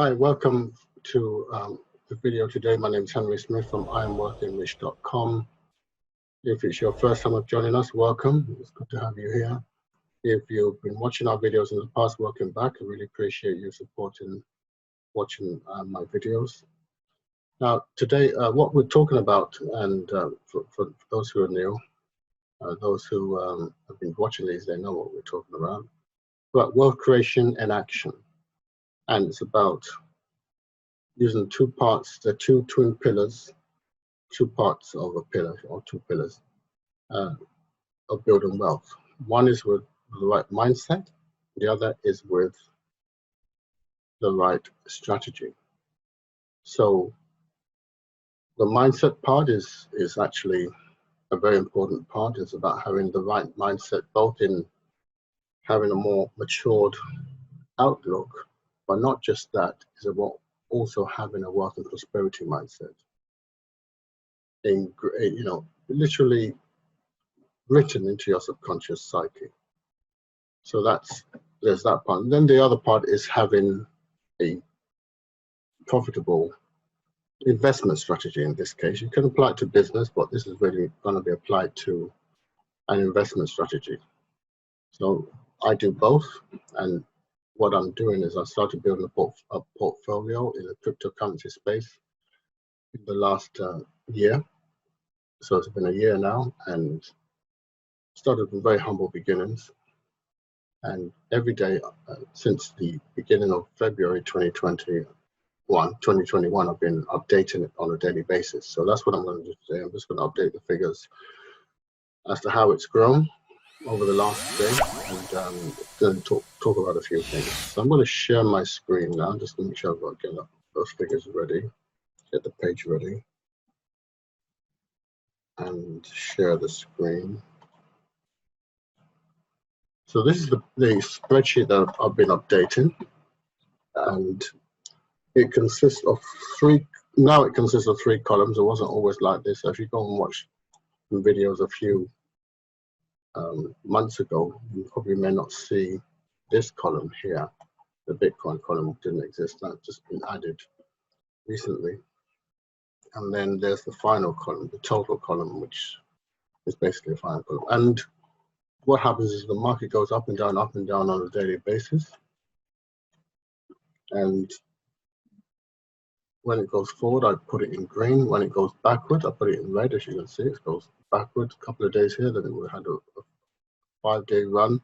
Hi, welcome to the video today. My name is Henry Smith from IamWealthyandRich.com. If it's your first time of joining us, welcome. It's good to have you here. If you've been watching our videos in the past, welcome back. I really appreciate you supporting, watching my videos. Now, today, what we're talking about, and for those who are new, those who have been watching these, they know what we're talking about wealth creation and action. And it's about using two parts, the two twin pillars, two parts of a pillar, or two pillars of building wealth. One is with the right mindset, the other is with the right strategy. So the mindset part is actually a very important part. It's about having the right mindset, both in having a more matured outlook, but not just that, it's about also having a wealth and prosperity mindset. Literally written into your subconscious psyche. So there's that part. And then the other part is having a profitable investment strategy. In this case, you can apply it to business, but this is really going to be applied to an investment strategy. So I do both, and what I'm doing is I started building a portfolio in the cryptocurrency space in the last year. So it's been a year now, and started with very humble beginnings. And every day since the beginning of February 2021, I've been updating it on a daily basis. So that's what I'm going to do today. I'm just going to update the figures as to how it's grown over the last day, and then talk about a few things. So I'm going to share my screen now, just to make sure I've got those figures ready, get the page ready, and share the screen. So this is the spreadsheet that I've been updating, and it consists of three columns. It wasn't always like this. So if you go and watch the videos a few months ago, you probably may not see this column here. The Bitcoin column didn't exist. That's just been added recently. And then there's the final column, the total column, which is basically a final column. And what happens is the market goes up and down on a daily basis. And when it goes forward, I put it in green. When it goes backward, I put it in red. As you can see, it goes backward a couple of days here. Then we had a 5-day run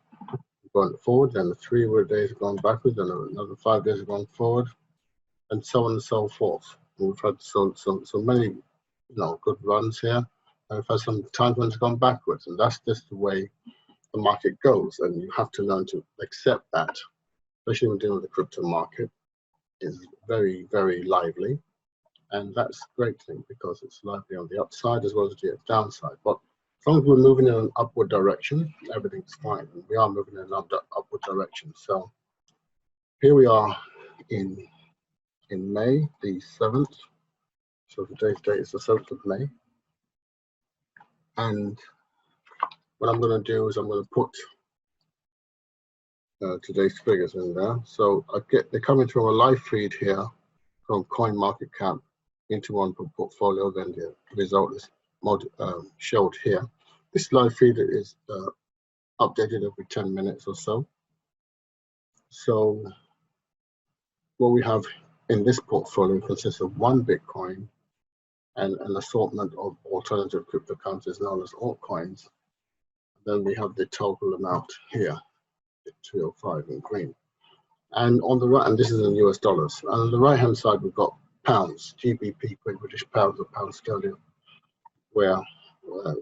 going forward. Then the 3 days going backwards. Then another 5 days going forward, and so on and so forth. And we've had so many, good runs here. And we've had some times when it's gone backwards, and that's just the way the market goes. And you have to learn to accept that, especially when dealing with the crypto market. Is very, very lively, and that's a great thing because it's lively on the upside as well as the downside. But as long as we're moving in an upward direction, everything's fine. And we are moving in an upward direction. So here we are in May the 7th. So today's date is the 7th of May. And what I'm going to do is I'm going to put today's figures in there. So they're coming through a live feed here from CoinMarketCap into one portfolio. Then the result is showed here. This live feed is updated every 10 minutes or so. So what we have in this portfolio consists of one Bitcoin and an assortment of alternative cryptocurrencies known as altcoins. Then we have the total amount here, 305 in green. And on the right, and this is in US dollars, and on the right hand side we've got pounds, GBP, Great British Pounds, or pound sterling, where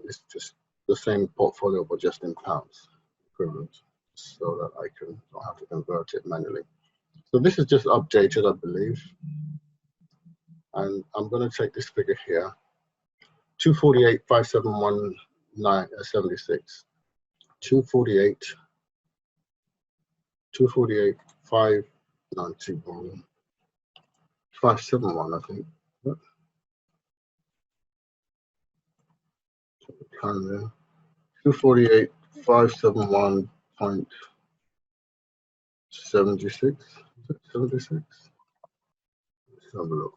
it's just the same portfolio but just in pounds equivalent, so that I don't have to convert it manually. So this is just updated, I believe, and I'm going to take this figure here, 248,571,976, 248,591, 571, I think. Yep. 248,571.76. 76. Let's have a look.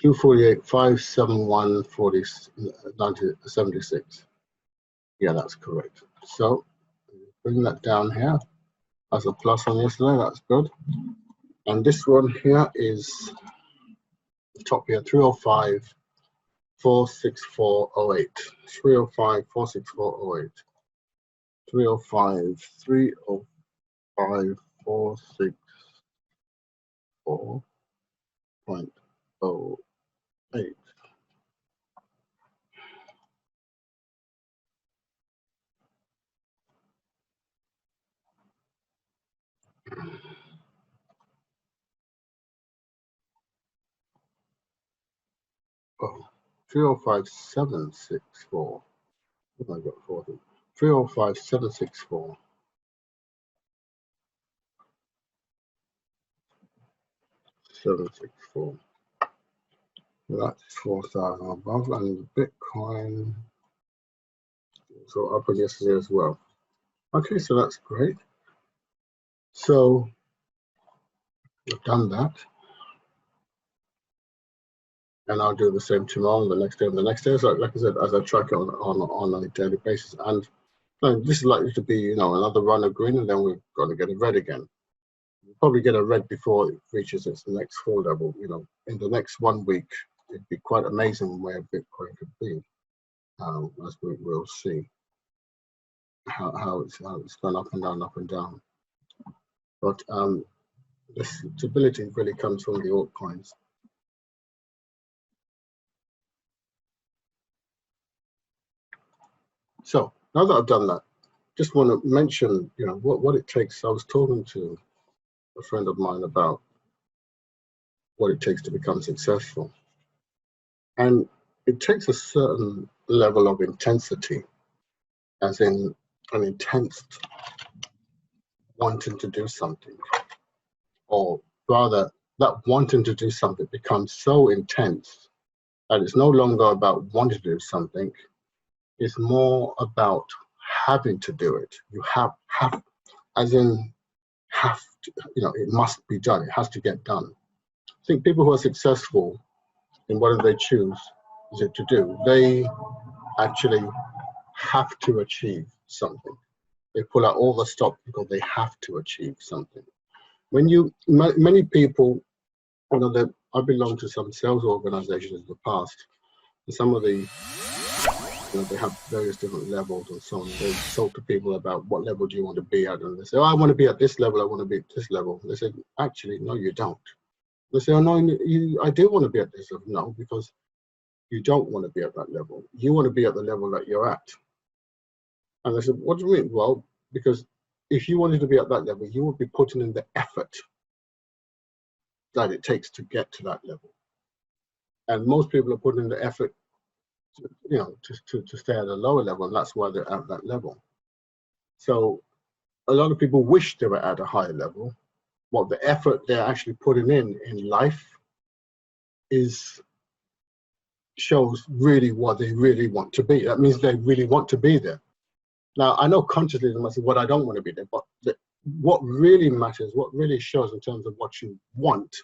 248, 571, 76. Yeah, that's correct. So bring that down here as a plus on yesterday. That's good. And this one here is top here, 305, 46408. 305, 46408. 305, 305, 464.08. Oh, 305764. What have I got for them? 305764. 764. That's 4,000 above, and Bitcoin so up on yesterday as well. Okay, so that's great. So I've done that, and I'll do the same tomorrow, and the next day, and the next day. So like I said, as I track it on a daily basis, and this is likely to be, another run of green, and then we're going to get a red again. We'll probably get a red before it reaches its next full level. In the next 1 week, it'd be quite amazing where Bitcoin could be, as we will see how it's gone up and down, But the stability really comes from the altcoins. So now that I've done that, just want to mention, what it takes. I was talking to a friend of mine about what it takes to become successful. And it takes a certain level of intensity, as in an intense wanting to do something, or rather that wanting to do something becomes so intense that it's no longer about wanting to do something, it's more about having to do it. You have as in have to, it must be done, it has to get done. I think people who are successful in whatever they choose to do, they actually have to achieve something. They pull out all the stops because they have to achieve something. Many people, I belong to some sales organizations in the past, and some of the, they have various different levels and so on. They talk to people about what level do you want to be at, and they say, oh, I want to be at this level, I want to be at this level. They say, actually, no, you don't. They say, oh, no, I do want to be at this level. No, because you don't want to be at that level. You want to be at the level that you're at. And I said, what do you mean? Well, because if you wanted to be at that level, you would be putting in the effort that it takes to get to that level. And most people are putting in the effort, to stay at a lower level, and that's why they're at that level. So a lot of people wish they were at a higher level. What the effort they're actually putting in life shows really what they really want to be. That means they really want to be there. Now, I know consciously they might say, what I don't want to be there, but what really matters, what really shows in terms of what you want,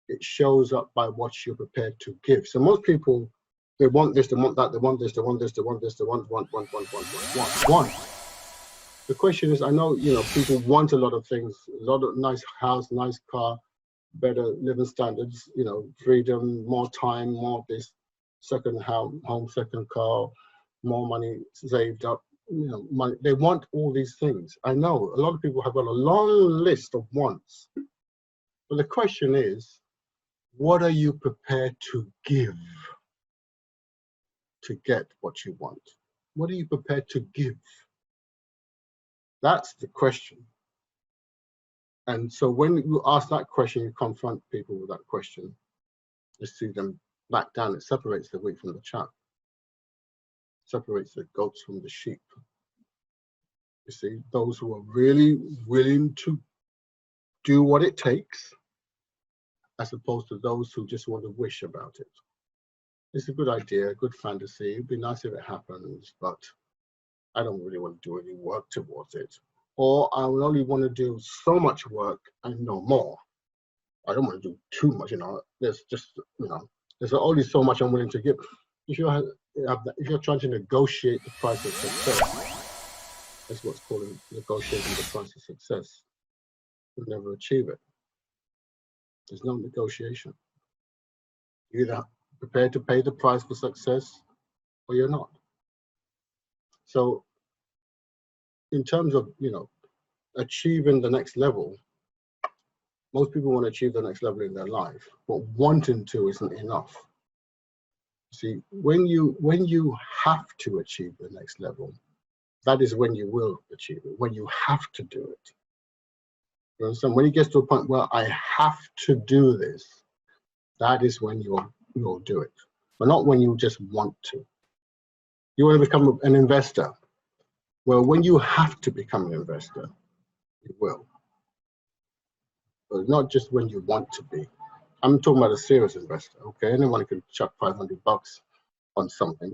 it shows up by what you're prepared to give. So most people, they want this, they want that, they want this, they want this, they want this, they want. The question is, I know, people want a lot of things, a lot of nice house, nice car, better living standards, freedom, more time, more this, second home, second car, more money saved up, money. They want all these things. I know a lot of people have got a long list of wants. But the question is, what are you prepared to give to get what you want? What are you prepared to give? That's the question. And so when you ask that question, you confront people with that question, you see them back down. It separates the wheat from the chaff, separates the goats from the sheep. You see, those who are really willing to do what it takes, as opposed to those who just want to wish about it. It's a good idea, a good fantasy. It'd be nice if it happens, but I don't really want to do any work towards it. Or I will only want to do so much work and no more. I don't want to do too much, there's just, there's only so much I'm willing to give. If you're trying to negotiate the price of success, that's what's called negotiating the price of success. You'll never achieve it. There's no negotiation. You're either prepared to pay the price for success or you're not. So in terms of, achieving the next level, most people want to achieve the next level in their life, but wanting to isn't enough. See, when you have to achieve the next level, that is when you will achieve it, when you have to do it. You understand? When it gets to a point where I have to do this, that is when you'll do it, but not when you just want to. You want to become an investor. Well, when you have to become an investor, you will. But not just when you want to be. I'm talking about a serious investor, okay? Anyone can chuck $500 on something.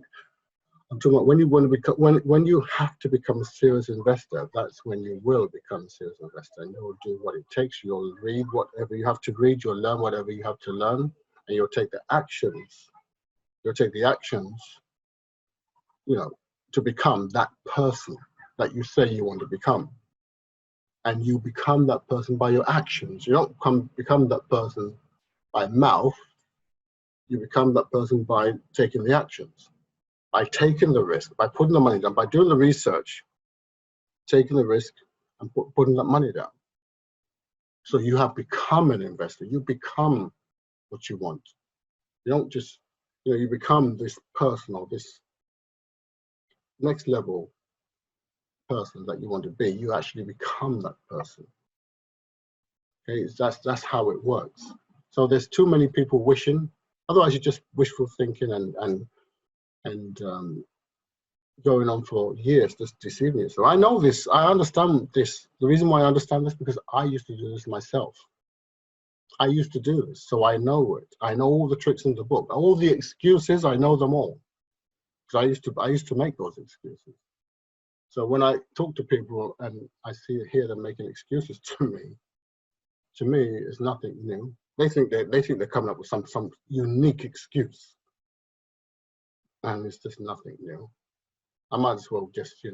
I'm talking about when you want to become, when you have to become a serious investor, that's when you will become a serious investor, and you'll do what it takes. You'll read whatever you have to read, you'll learn whatever you have to learn, and you'll take the actions. You'll take the actions, to become that person that you say you want to become. And you become that person by your actions. You don't become that person by mouth. You become that person by taking the actions, by taking the risk, by putting the money down, by doing the research, taking the risk and putting that money down. So you have become an investor. You become what you want. You don't just, you become this person or this next level person that you want to be. You actually become that person. Okay, that's how it works. So there's too many people wishing. Otherwise, you're just wishful thinking and going on for years, just deceiving yourself. I know this. I understand this. The reason why I understand this because I used to do this myself. I used to do this, so I know it. I know all the tricks in the book. All the excuses, I know them all. Because I used to make those excuses. So when I talk to people and I hear them making excuses to me it's nothing new. They think they're coming up with some unique excuse, and it's just nothing new. I might as well just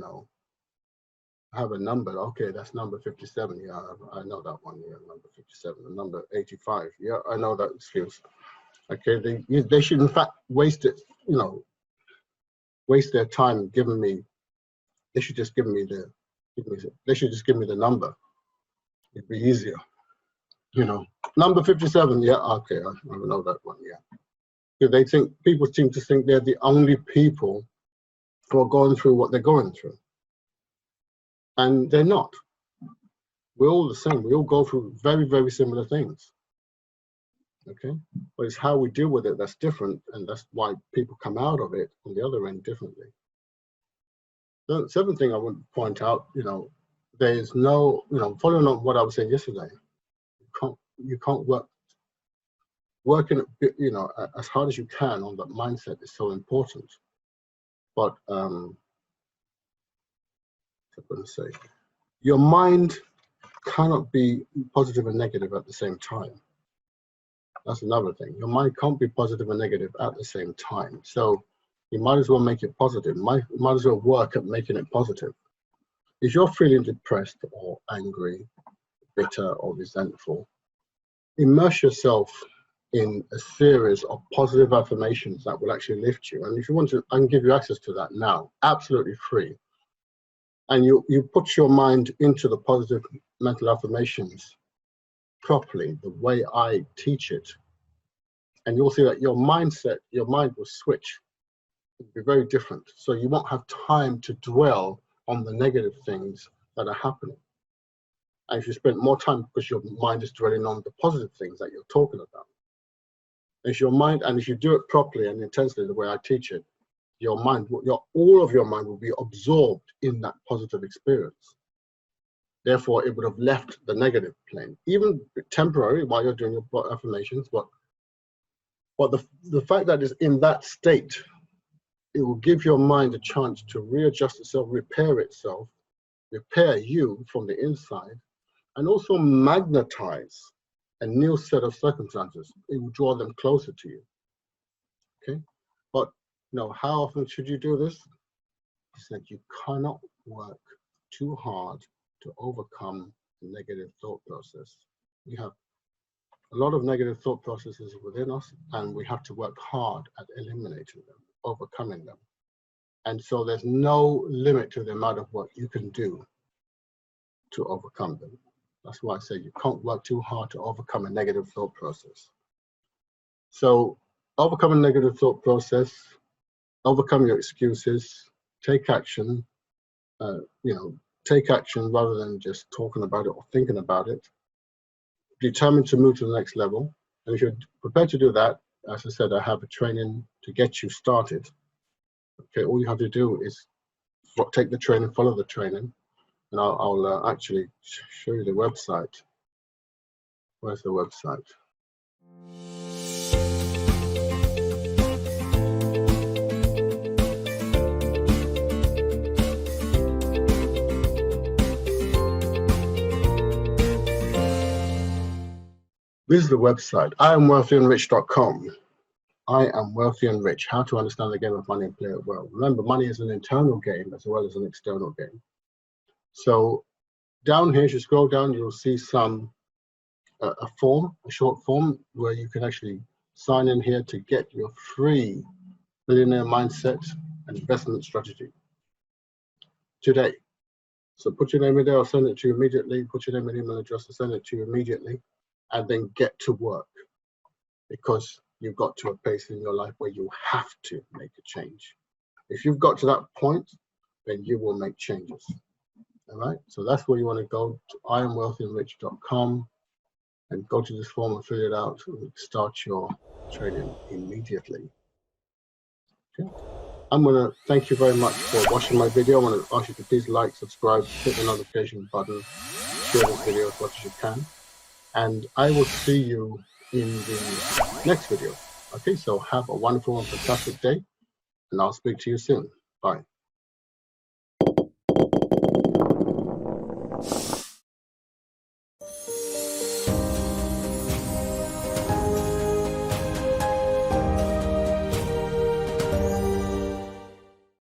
have a number. Okay, that's number 57. Yeah, I know that one. Yeah, number 57. Number 85. Yeah, I know that excuse. Okay, they should in fact waste it. Waste their time giving me. They should just give me they should just give me the number. It'd be easier. Number 57. Yeah, okay, I know that one. Yeah. People seem to think they're the only people who are going through what they're going through, and they're not. We're all the same. We all go through very, very similar things. Okay, but it's how we deal with it that's different, and that's why people come out of it on the other end differently. The seventh thing I would point out, there is no, following on what I was saying yesterday, you can't working, as hard as you can on that mindset is so important. But I'm going to say, your mind cannot be positive and negative at the same time. That's another thing. Your mind can't be positive and negative at the same time. So you might as well make it positive. Might as well work at making it positive. If you're feeling depressed or angry, bitter or resentful, immerse yourself in a series of positive affirmations that will actually lift you. And if you want to, I can give you access to that now, absolutely free. And you put your mind into the positive mental affirmations properly, the way I teach it. And you'll see that your mind will switch. It'll be very different. So you won't have time to dwell on the negative things that are happening. And if you spend more time, because your mind is dwelling on the positive things that you're talking about. If your mind, and if you do it properly and intensely the way I teach it, your mind, all of your mind will be absorbed in that positive experience. Therefore, it would have left the negative plane, even temporarily while you're doing your affirmations. But the fact that it's in that state, it will give your mind a chance to readjust itself, repair you from the inside, and also magnetize a new set of circumstances. It will draw them closer to you. Okay, but how often should you do this? He said you cannot work too hard to overcome the negative thought process. We have a lot of negative thought processes within us, and we have to work hard at eliminating them, overcoming them. And so there's no limit to the amount of work you can do to overcome them. That's why I say you can't work too hard to overcome a negative thought process. So overcome a negative thought process, overcome your excuses, take action, take action rather than just talking about it or thinking about it. Determined to move to the next level. And if you're prepared to do that, as I said, I have a training to get you started. Okay, all you have to do is take the training, follow the training, and I'll actually show you the website. Where's the website? This is the website, IamWealthyandRich.com. I am wealthy and rich. How to understand the game of money and play it well. Remember, money is an internal game as well as an external game. So down here, as you scroll down, you'll see a form, a short form, where you can actually sign in here to get your free millionaire mindset and investment strategy today. So put your name in there, I'll send it to you immediately. Put your name and email address, I'll send it to you immediately. And then get to work, because you've got to a place in your life where you have to make a change. If you've got to that point, then you will make changes. All right, so that's where you want to go to IamWealthyandRich.com and go to this form and fill it out and start your training immediately. Okay. I'm going to thank you very much for watching my video. I want to ask you to please like, subscribe, hit the notification button, share this video as much as you can. And I will see you in the next video. Okay, so have a wonderful and fantastic day, and I'll speak to you soon. Bye.